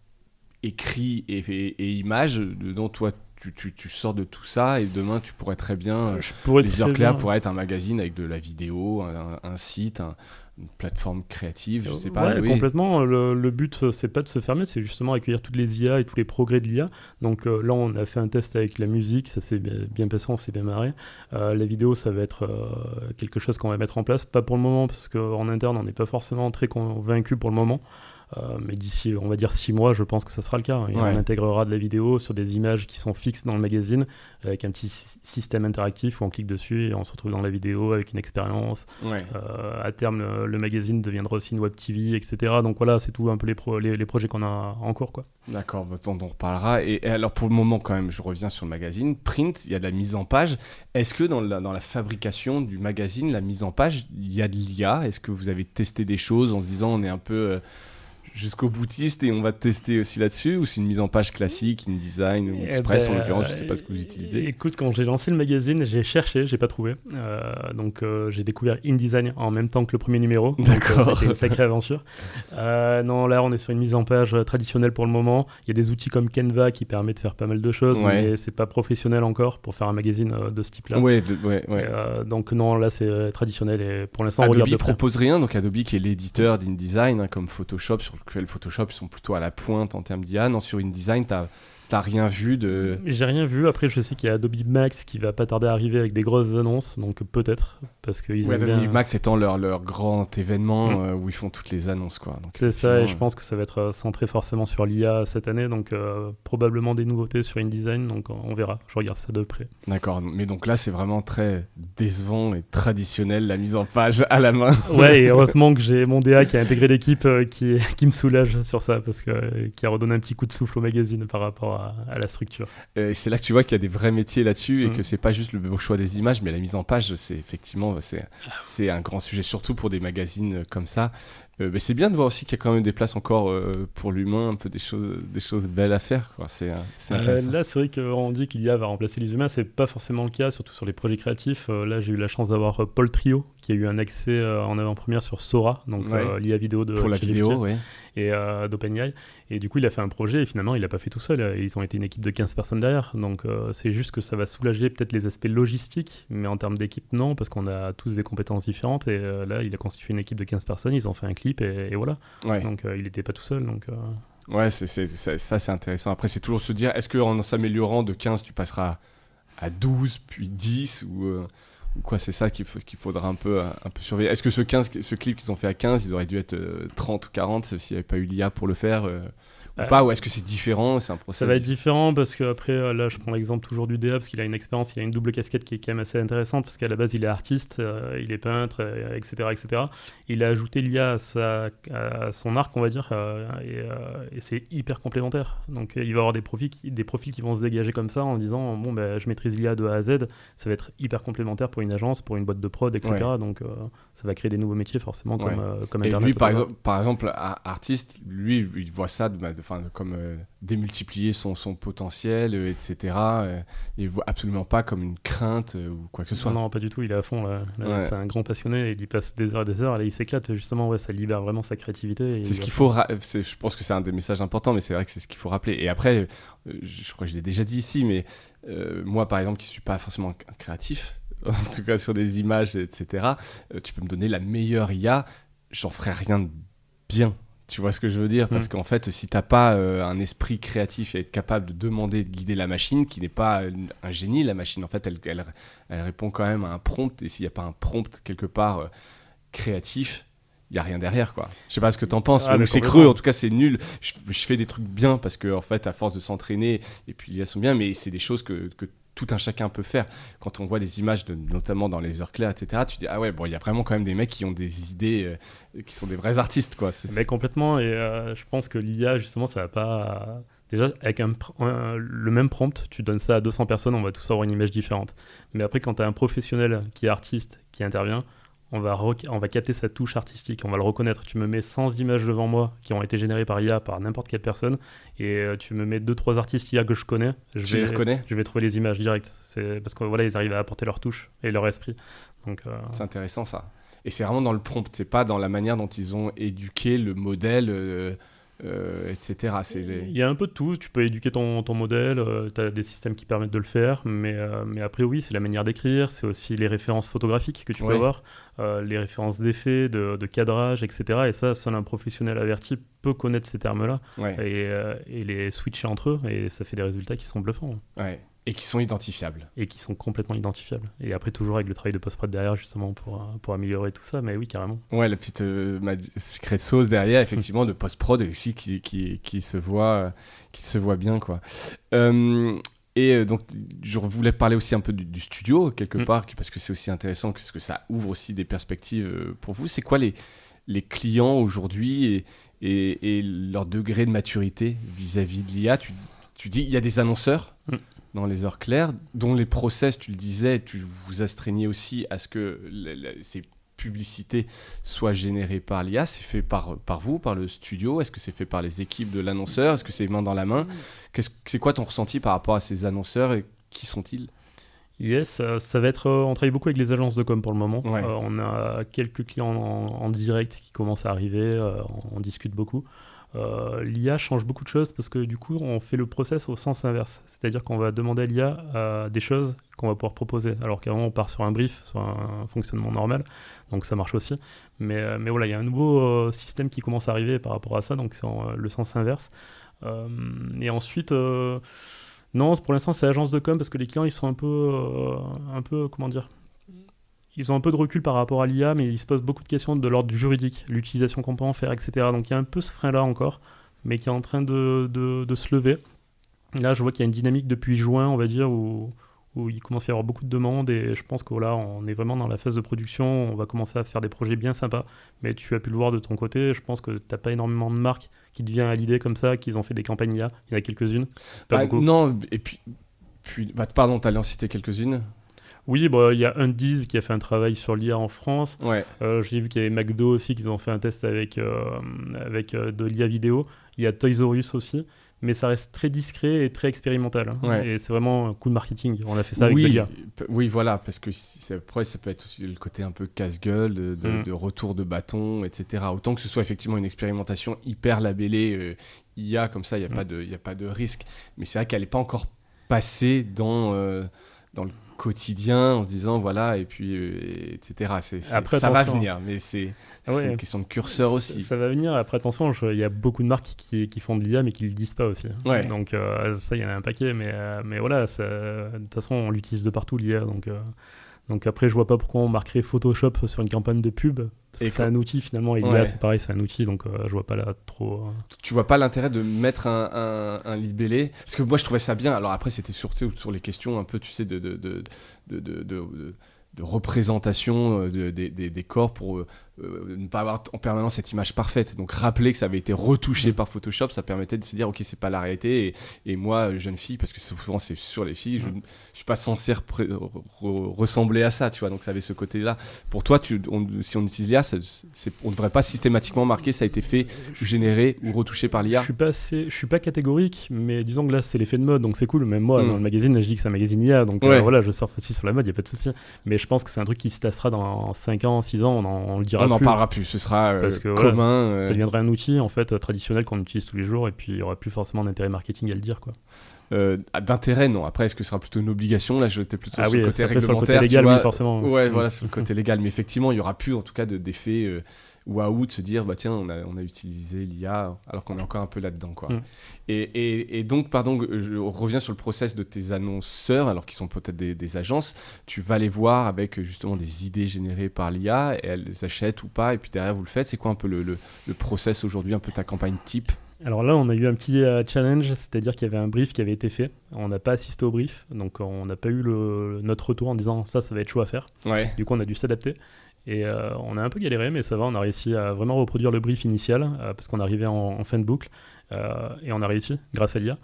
écrit et image, dont toi, tu sors de tout ça et demain tu pourrais très bien Les Heures Claires pourrait être un magazine avec de la vidéo, un site, une plateforme créative, je sais pas. Ouais, oui. Complètement. Le but, c'est pas de se fermer, c'est justement accueillir toutes les IA et tous les progrès de l'IA. Donc là, on a fait un test avec la musique, ça s'est bien passé, on s'est bien marré. La vidéo, ça va être quelque chose qu'on va mettre en place, pas pour le moment, parce qu'en interne, on n'est pas forcément très convaincu pour le moment. Mais d'ici, on va dire 6 mois, je pense que ça sera le cas. Et on intégrera de la vidéo sur des images qui sont fixes dans le magazine, avec un petit système interactif où on clique dessus et on se retrouve dans la vidéo avec une expérience. À terme, le magazine deviendra aussi une web TV, etc. Donc voilà, c'est tout un peu les projets qu'on a en cours, quoi. D'accord, on en reparlera. Et alors pour le moment, quand même, je reviens sur le magazine. Print, il y a de la mise en page. Est-ce que dans la fabrication du magazine, la mise en page, il y a de l'IA ? Est-ce que vous avez testé des choses en se disant on est un peu jusqu'au boutiste et on va tester aussi là-dessus, ou c'est une mise en page classique, InDesign ou Express en l'occurrence, je ne sais pas ce que vous utilisez. Écoute, quand j'ai lancé le magazine, j'ai cherché, j'ai pas trouvé. Donc j'ai découvert InDesign en même temps que le premier numéro. D'accord. C'était une sacrée aventure. Non, là on est sur une mise en page traditionnelle pour le moment. Il y a des outils comme Canva qui permettent de faire pas mal de choses, mais c'est pas professionnel encore pour faire un magazine de ce type-là. Donc non, là c'est traditionnel et pour l'instant on regarde de près. Adobe propose rien, donc Adobe qui est l'éditeur d'InDesign, comme Photoshop, sur lequel Photoshop ils sont plutôt à la pointe en termes d'IA. Non, sur InDesign, t'as rien vu de... J'ai rien vu. Après, je sais qu'il y a Adobe Max qui va pas tarder à arriver avec des grosses annonces, donc peut-être, parce qu'ils aiment Adobe bien... Max étant leur grand événement où ils font toutes les annonces, quoi. Donc, c'est ça, et je pense que ça va être centré forcément sur l'IA cette année, donc probablement des nouveautés sur InDesign, donc on verra. Je regarde ça de près. D'accord, mais donc là, c'est vraiment très décevant et traditionnel, la mise en page à la main. Ouais, et heureusement que j'ai mon DA qui a intégré l'équipe qui me soulage sur ça, parce que qui a redonné un petit coup de souffle au magazine par rapport à la structure. Et c'est là que tu vois qu'il y a des vrais métiers là-dessus et que c'est pas juste le beau choix des images, mais la mise en page, c'est effectivement c'est un grand sujet, surtout pour des magazines comme ça. Mais c'est bien de voir aussi qu'il y a quand même des places encore pour l'humain, un peu des choses belles à faire, quoi. C'est intéressant. Là, c'est vrai qu'on dit qu'il va remplacer les humains, c'est pas forcément le cas, surtout sur les projets créatifs. Là, j'ai eu la chance d'avoir Paul Trio qui a eu un accès en avant-première sur Sora, donc l'IA vidéo de pour la vidéo, et d'OpenAI. Et du coup, il a fait un projet et finalement, il l'a pas fait tout seul. Ils ont été une équipe de 15 personnes derrière. Donc, c'est juste que ça va soulager peut-être les aspects logistiques, mais en termes d'équipe, non, parce qu'on a tous des compétences différentes. Et là, il a constitué une équipe de 15 personnes, ils ont fait un clip et voilà. Donc, il n'était pas tout seul. Donc, ouais, ça, c'est intéressant. Après, c'est toujours se dire, est-ce qu'en s'améliorant de 15, tu passeras à 12, puis 10 ou quoi, c'est ça qu'il faudra un peu surveiller. Est-ce que ce clip qu'ils ont fait à 15, ils auraient dû être 30 ou 40 s'il n'y avait pas eu l'IA pour le faire ou pas, ou est-ce que c'est différent, c'est un process? Ça va être différent parce qu'après, là, je prends l'exemple toujours du DA parce qu'il a une expérience, il a une double casquette qui est quand même assez intéressante parce qu'à la base, il est artiste, il est peintre, etc., etc. Il a ajouté l'IA à son arc, on va dire, et c'est hyper complémentaire. Donc, il va avoir des profils qui vont se dégager comme ça en disant, bon, je maîtrise l'IA de A à Z, ça va être hyper complémentaire pour une agence, pour une boîte de prod, etc. Donc, ça va créer des nouveaux métiers forcément comme Internet. Et lui, par exemple, artiste, lui, il voit ça comme démultiplier son potentiel, etc. Il voit absolument pas comme une crainte ou quoi que ce soit. Non, pas du tout, il est à fond. Là. C'est un grand passionné, il y passe des heures et des heures, et là, il s'éclate, justement, ça libère vraiment sa créativité. C'est ce qu'il faut, je pense que c'est un des messages importants, mais c'est vrai que c'est ce qu'il faut rappeler. Et après, je crois que je l'ai déjà dit ici, mais moi, par exemple, qui suis pas forcément un créatif, en tout cas sur des images, etc., tu peux me donner la meilleure IA, j'en ferai rien de bien. Tu vois ce que je veux dire? Parce qu'en fait, si t'as pas un esprit créatif et être capable de demander, de guider la machine, qui n'est pas un génie, la machine, en fait, elle répond quand même à un prompt. Et s'il n'y a pas un prompt quelque part créatif, il n'y a rien derrière, quoi. Je sais pas ce que t'en penses, mais c'est creux, en tout cas, c'est nul. Je fais des trucs bien parce que, en fait, à force de s'entraîner, et puis ils sont bien, mais c'est des choses que tout un chacun peut faire. Quand on voit des images, notamment dans les heures claires, etc., tu dis, ah ouais, bon, il y a vraiment quand même des mecs qui ont des idées, qui sont des vrais artistes, quoi. Mais complètement, et je pense que l'IA, justement, ça va pas... Déjà, avec le même prompt, tu donnes ça à 200 personnes, on va tous avoir une image différente. Mais après, quand tu as un professionnel qui est artiste, qui intervient, on va capter sa touche artistique, on va le reconnaître. Tu me mets 100 images devant moi qui ont été générées par IA, par n'importe quelle personne, et tu me mets 2-3 artistes IA que je connais, je vais trouver les images directes. C'est parce que voilà, ils arrivent à apporter leur touche et leur esprit. Donc, c'est intéressant ça. Et c'est vraiment dans le prompt, c'est pas dans la manière dont ils ont éduqué le modèle, etc. Il y a un peu de tout, tu peux éduquer ton modèle, tu as des systèmes qui permettent de le faire, mais après oui, c'est la manière d'écrire, c'est aussi les références photographiques que tu peux avoir, les références d'effets, de cadrage, etc. Et ça, seul un professionnel averti peut connaître ces termes-là et les switcher entre eux, et ça fait des résultats qui sont bluffants. Ouais. Et qui sont identifiables. Et qui sont complètement identifiables. Et après, toujours avec le travail de post-prod derrière, justement, pour améliorer tout ça. Mais oui, carrément. Ouais, la petite secret sauce derrière, effectivement, de post-prod aussi qui se voit bien, quoi. Donc, je voulais parler aussi un peu du studio, quelque part, parce que c'est aussi intéressant, parce que ça ouvre aussi des perspectives pour vous. C'est quoi les clients aujourd'hui et leur degré de maturité vis-à-vis de l'IA? Tu dis, il y a des annonceurs dans les heures claires, dont les process, tu le disais, tu vous astreignez aussi à ce que ces publicités soient générées par l'IA. C'est fait par vous, par le studio? Est-ce que c'est fait par les équipes de l'annonceur? Est-ce que c'est main dans la main? C'est quoi ton ressenti par rapport à ces annonceurs et qui sont-ils? Yes, ça va être... on travaille beaucoup avec les agences de com pour le moment. Ouais. On a quelques clients en direct qui commencent à arriver, on discute beaucoup. L'IA change beaucoup de choses parce que du coup on fait le process au sens inverse, c'est-à-dire qu'on va demander à l'IA des choses qu'on va pouvoir proposer, alors qu'avant on part sur un brief, sur un fonctionnement normal, donc ça marche aussi, mais voilà, il y a un nouveau système qui commence à arriver par rapport à ça, donc c'est le sens inverse. Et ensuite non, pour l'instant c'est agence de com parce que les clients ils sont un peu comment dire, ils ont un peu de recul par rapport à l'IA, mais ils se posent beaucoup de questions de l'ordre du juridique, l'utilisation qu'on peut en faire, etc. Donc il y a un peu ce frein-là encore, mais qui est en train de se lever. Là, je vois qu'il y a une dynamique depuis juin, on va dire, où il commence à y avoir beaucoup de demandes, et je pense que là, on est vraiment dans la phase de production, on va commencer à faire des projets bien sympas. Mais tu as pu le voir de ton côté, je pense que tu n'as pas énormément de marques qui te viennent à l'idée comme ça, qu'ils ont fait des campagnes IA, il y en a quelques-unes. Pas beaucoup. Non, et puis pardon, tu allais en citer quelques-unes. Oui, il y a Undies qui a fait un travail sur l'IA en France. Ouais. J'ai vu qu'il y avait McDo aussi, qu'ils ont fait un test avec de l'IA vidéo. Il y a Toys R Us aussi, mais ça reste très discret et très expérimental. Ouais. Et c'est vraiment un coup de marketing. On a fait ça avec de l'IA. Oui, voilà, parce que après, ça peut être aussi le côté un peu casse-gueule, de retour de bâton, etc. Autant que ce soit effectivement une expérimentation hyper labellée IA, comme ça, il n'y a pas de risque. Mais c'est vrai qu'elle n'est pas encore passée dans le quotidien en se disant voilà, et puis etc. Après, ça va venir, mais c'est une question de curseur aussi. Ça va venir. Après, attention, il y a beaucoup de marques qui font de l'IA mais qui ne le disent pas aussi. Ouais. Donc ça, il y en a un paquet, mais voilà, de toute façon on l'utilise de partout, l'IA, donc après je vois pas pourquoi on marquerait Photoshop sur une campagne de pub, parce que c'est un outil finalement, et l'IA c'est pareil, c'est un outil, donc je vois pas là trop... Tu vois pas l'intérêt de mettre un libellé? Parce que moi je trouvais ça bien, alors après c'était surtout sur les questions un peu, tu sais, de représentation des corps pour ne pas avoir en permanence cette image parfaite. Donc rappeler que ça avait été retouché par Photoshop, ça permettait de se dire ok, c'est pas la réalité, et moi jeune fille, parce que souvent c'est sur les filles, je suis pas censé ressembler à ça, tu vois, donc ça avait ce côté là. Pour toi, si on utilise l'IA, on devrait pas systématiquement marquer ça a été fait, généré ou retouché par l'IA? Je suis pas catégorique, mais disons que là c'est l'effet de mode, donc c'est cool. Même moi dans le magazine je dis que c'est un magazine IA, donc voilà, je surfe aussi sur la mode, y a pas de souci, mais je pense que c'est un truc qui se tassera dans 5 ans, 6 ans, on le dira. On n'en parlera plus, ce sera parce que, commun. Ça deviendrait un outil en fait traditionnel qu'on utilise tous les jours, et puis il n'y aura plus forcément d'intérêt marketing à le dire, quoi. D'intérêt, non. Après, est-ce que ce sera plutôt une obligation? Là, j'étais plutôt sur le côté réglementaire. Sur le côté légal, oui, forcément. Ouais, voilà, sur le côté légal. Mais effectivement, il n'y aura plus, en tout cas, d'effet waouh de se dire, bah tiens, on a utilisé l'IA, alors qu'on est encore un peu là-dedans, quoi. Et donc, pardon, je reviens sur le process de tes annonceurs, alors qu'ils sont peut-être des agences. Tu vas les voir avec justement des idées générées par l'IA, et elles achètent ou pas, et puis derrière, vous le faites. C'est quoi un peu le process aujourd'hui, un peu ta campagne type? Alors là, on a eu un petit challenge, c'est-à-dire qu'il y avait un brief qui avait été fait. On n'a pas assisté au brief, donc on n'a pas eu notre retour en disant ça va être chaud à faire. Ouais. Du coup, on a dû s'adapter. Et on a un peu galéré, mais ça va, on a réussi à vraiment reproduire le brief initial, parce qu'on arrivait en fin de boucle, et on a réussi grâce à l'IA.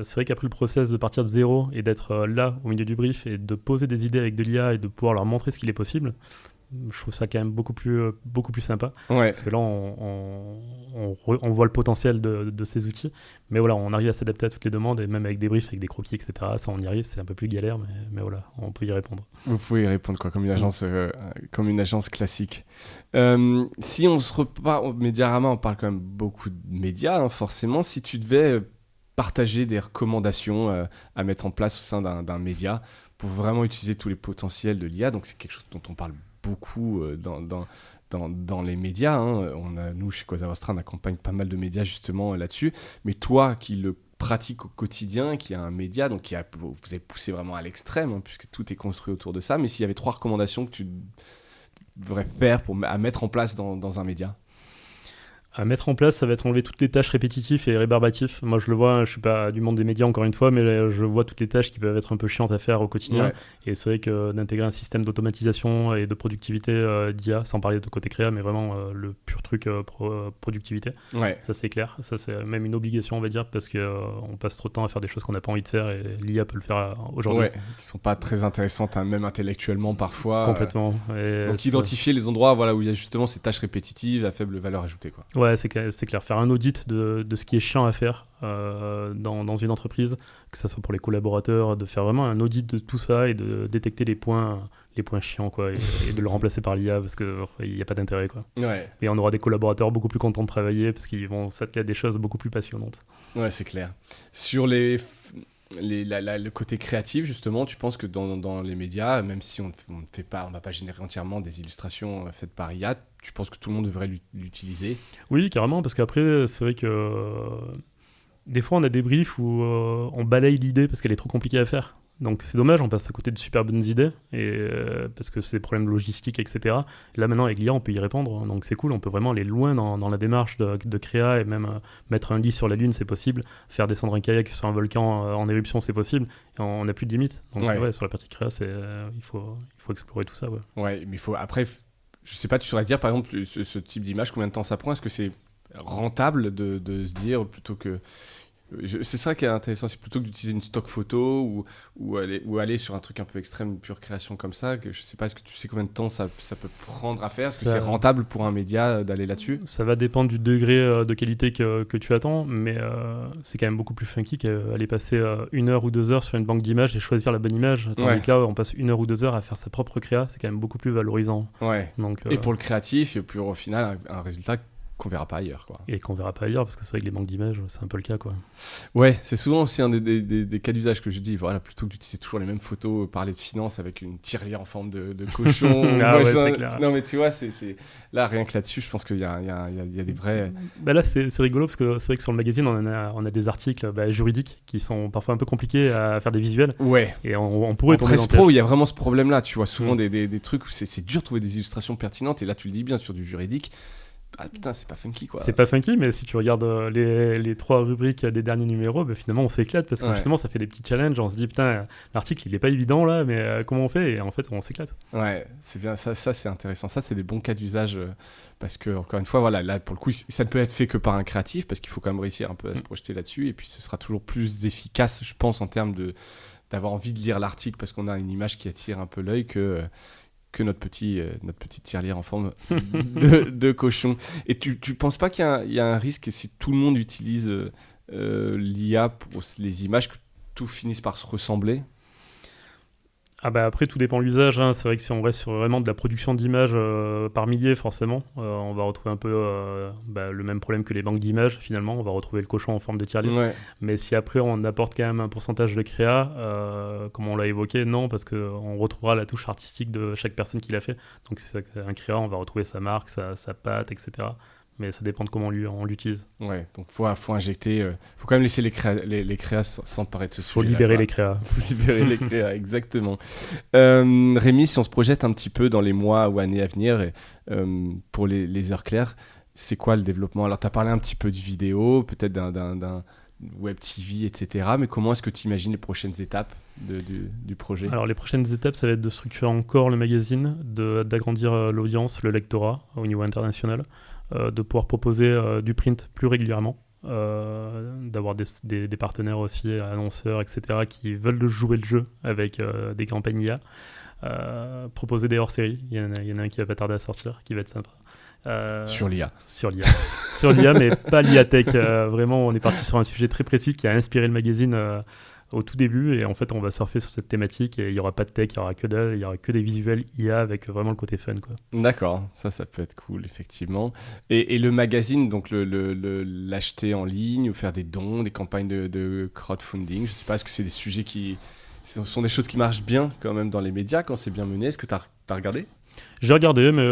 C'est vrai qu'après le process de partir de zéro et d'être là au milieu du brief et de poser des idées avec de l'IA et de pouvoir leur montrer ce qu'il est possible, je trouve ça quand même beaucoup plus sympa, parce que là on voit le potentiel de ces outils, mais voilà, on arrive à s'adapter à toutes les demandes, et même avec des briefs, avec des croquis, etc. Ça, on y arrive, c'est un peu plus galère, mais voilà, on peut y répondre. Vous pouvez y répondre, quoi, comme une agence classique. Si on se repart au Mediarama, on parle quand même beaucoup de médias, hein, forcément. Si tu devais partager des recommandations à mettre en place au sein d'un média pour vraiment utiliser tous les potentiels de l'IA, donc c'est quelque chose dont on parle beaucoup dans les médias, hein. Nous, chez Cosa Vostra, on accompagne pas mal de médias justement là-dessus. Mais toi, qui le pratique au quotidien, qui est un média, donc vous avez poussé vraiment à l'extrême, hein, puisque tout est construit autour de ça. Mais s'il y avait 3 recommandations que tu devrais faire à mettre en place dans un média? À mettre en place, ça va être enlever toutes les tâches répétitives et rébarbatives. Moi, je le vois, je suis pas du monde des médias encore une fois, mais je vois toutes les tâches qui peuvent être un peu chiantes à faire au quotidien. Ouais. Et c'est vrai que d'intégrer un système d'automatisation et de productivité d'IA, sans parler de côté créa, mais vraiment le pur truc productivité, ça c'est clair. Ça c'est même une obligation, on va dire, parce qu'on passe trop de temps à faire des choses qu'on n'a pas envie de faire et l'IA peut le faire aujourd'hui. Ouais, qui sont pas très intéressantes, hein, même intellectuellement parfois. Complètement. Donc identifier les endroits où il y a justement ces tâches répétitives à faible valeur ajoutée, quoi. Ouais, c'est clair. Faire un audit de ce qui est chiant à faire dans une entreprise, que ça soit pour les collaborateurs, de faire vraiment un audit de tout ça et de détecter les points chiants, quoi, et de le remplacer par l'IA parce qu'il n'y a pas d'intérêt, quoi. Ouais. Et on aura des collaborateurs beaucoup plus contents de travailler parce qu'ils vont s'atteler à des choses beaucoup plus passionnantes. Ouais, c'est clair. Sur le côté créatif, justement, tu penses que dans les médias, même si on va pas générer entièrement des illustrations faites par IA, tu penses que tout le monde devrait l'utiliser? Oui, carrément, parce qu'après, c'est vrai que des fois, on a des briefs où on balaye l'idée parce qu'elle est trop compliquée à faire. Donc c'est dommage, on passe à côté de super bonnes idées, parce que c'est des problèmes logistiques, etc. Et là maintenant avec l'IA on peut y répondre, donc c'est cool, on peut vraiment aller loin dans la démarche de créa, et même mettre un lit sur la Lune c'est possible, faire descendre un kayak sur un volcan en éruption c'est possible, et on n'a plus de limites. Donc ouais, sur la partie créa il faut explorer tout ça. Ouais, mais après, je sais pas, tu saurais dire par exemple ce type d'image, combien de temps ça prend? Est-ce que c'est rentable de se dire plutôt que... C'est ça qui est intéressant, c'est plutôt que d'utiliser une stock photo ou aller sur un truc un peu extrême, une pure création comme ça, que je sais pas, est-ce que tu sais combien de temps ça peut prendre à faire? Est-ce que c'est rentable pour un média d'aller là-dessus? Ça va dépendre du degré de qualité que tu attends, mais c'est quand même beaucoup plus funky qu'aller passer 1 heure ou 2 heures sur une banque d'images et choisir la bonne image. Tandis que là, on passe 1 heure ou 2 heures à faire sa propre créa, c'est quand même beaucoup plus valorisant. Ouais. Donc, et pour le créatif, et puis au final, un résultat qu'on verra pas ailleurs, quoi. Et qu'on verra pas ailleurs, parce que c'est vrai que les banques d'images, c'est un peu le cas, quoi. Ouais, c'est souvent aussi un des cas d'usage que je dis, voilà, plutôt que d'utiliser toujours les mêmes photos, parler de finance avec une tirelire en forme de cochon. C'est clair. Non, mais tu vois, là, rien que là-dessus, je pense qu'il y a des vrais... Bah là, c'est rigolo, parce que c'est vrai que sur le magazine, on a des articles juridiques qui sont parfois un peu compliqués à faire des visuels. Ouais. Et on pourrait tomber Presse Pro, il y a vraiment ce problème-là, tu vois, souvent des trucs où c'est dur de trouver des illustrations pertinentes, et là, tu le dis bien, sur du juridique, ah putain, c'est pas funky, quoi. C'est pas funky, mais si tu regardes les 3 rubriques des derniers numéros, finalement on s'éclate parce que justement ça fait des petits challenges. On se dit putain, l'article il est pas évident là, mais comment on fait? Et en fait on s'éclate. Ouais, c'est bien, ça c'est intéressant. Ça c'est des bons cas d'usage parce que encore une fois, voilà, là pour le coup ça ne peut être fait que par un créatif parce qu'il faut quand même réussir un peu à se projeter là-dessus, et puis ce sera toujours plus efficace, je pense, en termes d'avoir envie de lire l'article parce qu'on a une image qui attire un peu l'œil que notre petite tirelire en forme de cochon. Et tu penses pas qu'il y a un risque si tout le monde utilise l'IA pour les images, que tout finisse par se ressembler? Après tout dépend de l'usage, hein. C'est vrai que si on reste sur vraiment de la production d'images par milliers, forcément on va retrouver un peu le même problème que les banques d'images. Finalement on va retrouver le cochon en forme de tirelire, mais si après on apporte quand même un pourcentage de créa, comme on l'a évoqué, non, parce qu'on retrouvera la touche artistique de chaque personne qui l'a fait. Donc c'est un créa, on va retrouver sa marque, sa patte, etc. Mais ça dépend de comment on l'utilise. Ouais, donc faut injecter, faut quand même laisser les créas s'emparer de ce sujet. Faut libérer les créas. Faut libérer les créas, exactement. Rémi, si on se projette un petit peu dans les mois ou années à venir, pour les heures claires, c'est quoi le développement? Alors, tu as parlé un petit peu de vidéo, peut-être d'un web TV, etc. Mais comment est-ce que tu imagines les prochaines étapes du projet? Alors, les prochaines étapes, ça va être de structurer encore le magazine, d'agrandir l'audience, le lectorat au niveau international, de pouvoir proposer du print plus régulièrement, d'avoir des partenaires aussi, annonceurs, etc., qui veulent jouer le jeu avec des campagnes IA, proposer des hors-séries. Il y en a un qui va pas tarder à sortir, qui va être sympa. Sur l'IA. Sur l'IA, mais pas l'IA Tech. Vraiment, on est parti sur un sujet très précis qui a inspiré le magazine au tout début, et en fait on va surfer sur cette thématique, et il n'y aura pas de tech, il n'y aura que dalle, il n'y aura que des visuels IA avec vraiment le côté fun, quoi. D'accord, ça peut être cool, effectivement. Et le magazine, donc l'acheter en ligne ou faire des dons, des campagnes de crowdfunding, je sais pas, est-ce que c'est des sujets ce sont des choses qui marchent bien quand même dans les médias quand c'est bien mené? Est-ce que tu as regardé? J'ai regardé, mais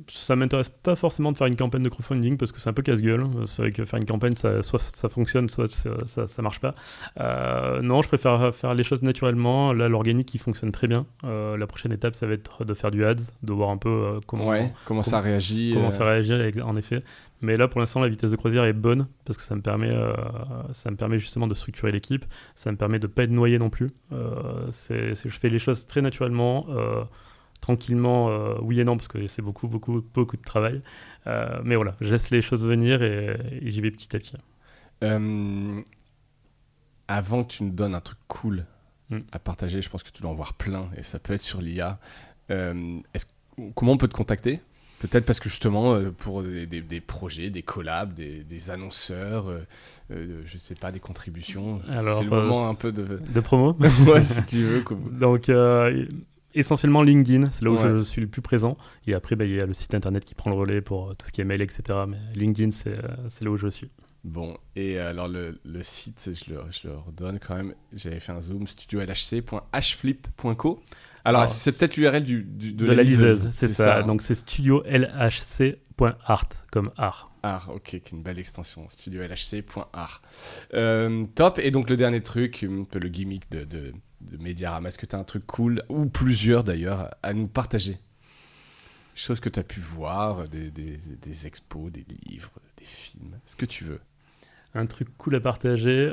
ça m'intéresse pas forcément de faire une campagne de crowdfunding parce que c'est un peu casse-gueule. C'est vrai que faire une campagne, soit ça fonctionne, soit ça marche pas. Non, je préfère faire les choses naturellement. Là, l'organique, il fonctionne très bien. La prochaine étape, ça va être de faire du ads, de voir un peu comment ça réagit. Comment ça réagit, en effet. Mais là, pour l'instant, la vitesse de croisière est bonne parce que ça me permet justement de structurer l'équipe. Ça me permet de pas être noyé non plus. Je fais les choses très naturellement. Tranquillement, oui et non, parce que c'est beaucoup de travail. Mais voilà, je laisse les choses venir et j'y vais petit à petit. Avant que tu nous donnes un truc cool à partager, je pense que tu dois en voir plein, et ça peut être sur l'IA. Comment on peut te contacter ? Peut-être parce que justement, pour des projets, des collabs, des annonceurs, je sais pas, des contributions. Alors, c'est le moment un peu de promo. Ouais, si tu veux. Donc, essentiellement LinkedIn, c'est là où je suis le plus présent. Et après, il y a le site internet qui prend le relais pour tout ce qui est mail, etc. Mais LinkedIn, c'est là où je suis. Bon, et alors le site, je le redonne quand même. J'avais fait un zoom, studiolhc.hflip.co. Alors, c'est peut-être l'URL de la liseuse. C'est ça. Donc, c'est studiolhc.art, comme art. Art, ok, qui est une belle extension. studiolhc.art. Top. Et donc, le dernier truc, un peu le gimmick de Mediarama. Est-ce que tu as un truc cool, ou plusieurs d'ailleurs, à nous partager ? Choses que tu as pu voir, des expos, des livres, des films, ce que tu veux. Un truc cool à partager,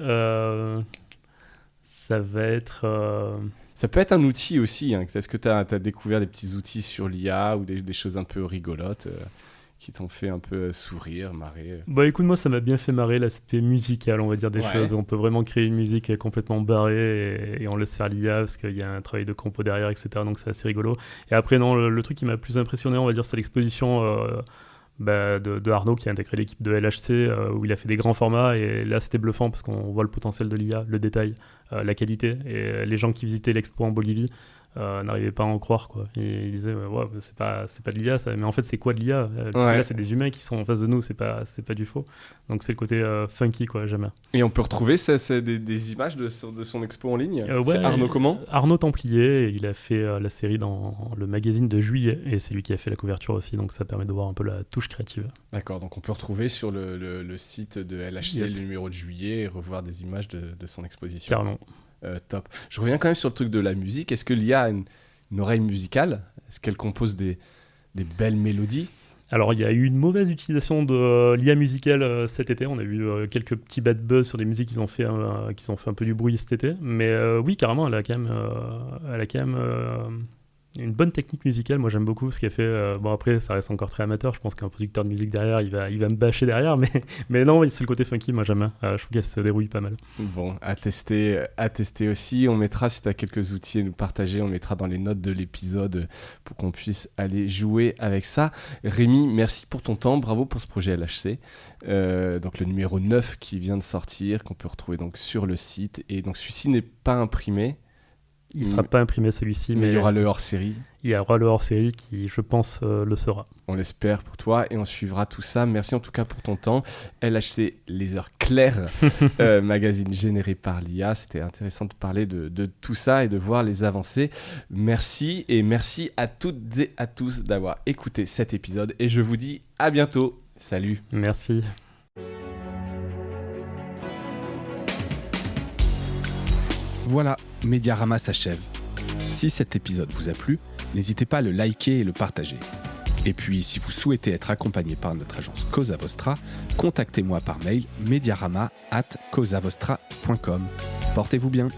ça va être... Ça peut être un outil aussi. Hein. Est-ce que tu as découvert des petits outils sur l'IA ou des choses un peu rigolotes qui t'ont fait un peu sourire, marrer? Bah écoute, moi ça m'a bien fait marrer l'aspect musical, on va dire, des choses. On peut vraiment créer une musique complètement barrée et on laisse faire l'IA parce qu'il y a un travail de compo derrière, etc. Donc c'est assez rigolo. Et après, non, le truc qui m'a plus impressionné, on va dire, c'est l'exposition de Arnaud qui a intégré l'équipe de LHC où il a fait des grands formats. Et là c'était bluffant parce qu'on voit le potentiel de l'IA, le détail, la qualité. Et les gens qui visitaient l'expo en Bolivie n'arrivaient pas à en croire, quoi. Ils disaient c'est pas de l'IA ça. Mais en fait c'est quoi de l'IA? Là c'est des humains qui sont en face de nous, c'est pas du faux. Donc c'est le côté funky, quoi, j'aime bien. Et on peut retrouver des images de son expo en ligne? C'est Arnaud comment? Arnaud Templier, il a fait la série dans le magazine de Juillet et c'est lui qui a fait la couverture aussi, donc ça permet de voir un peu la touche créative. D'accord, donc on peut retrouver sur le site de LHC le numéro de Juillet et revoir des images de son exposition. Carrément. Top. Je reviens quand même sur le truc de la musique. Est-ce que l'IA a une oreille musicale? Est-ce qu'elle compose des belles mélodies? Alors, il y a eu une mauvaise utilisation de l'IA musicale cet été. On a eu quelques petits bad buzz sur des musiques qui ont fait un peu du bruit cet été. Mais oui, carrément, elle a quand même une bonne technique musicale. Moi, j'aime beaucoup ce qu'elle fait. Bon, après, ça reste encore très amateur. Je pense qu'un producteur de musique derrière, il va me bâcher derrière. Mais non, c'est le côté funky. Moi, j'aime bien. Je trouve qu'elle se déroule pas mal. Bon, à tester aussi. On mettra, si tu as quelques outils à nous partager, on mettra dans les notes de l'épisode pour qu'on puisse aller jouer avec ça. Rémi, merci pour ton temps. Bravo pour ce projet LHC. Donc, le numéro 9 qui vient de sortir, qu'on peut retrouver donc sur le site. Et donc, celui-ci n'est pas imprimé. Il ne sera pas imprimé celui-ci, mais il y aura le hors-série. Il y aura le hors-série qui, je pense, le sera. On l'espère pour toi et on suivra tout ça. Merci en tout cas pour ton temps. LHC Les Heures Claires, magazine généré par l'IA. C'était intéressant de parler de tout ça et de voir les avancées. Merci et merci à toutes et à tous d'avoir écouté cet épisode. Et je vous dis à bientôt. Salut. Merci. Voilà, Mediarama s'achève. Si cet épisode vous a plu, n'hésitez pas à le liker et le partager. Et puis, si vous souhaitez être accompagné par notre agence Cosa Vostra, contactez-moi par mail mediarama@cosavostra.com. Portez-vous bien.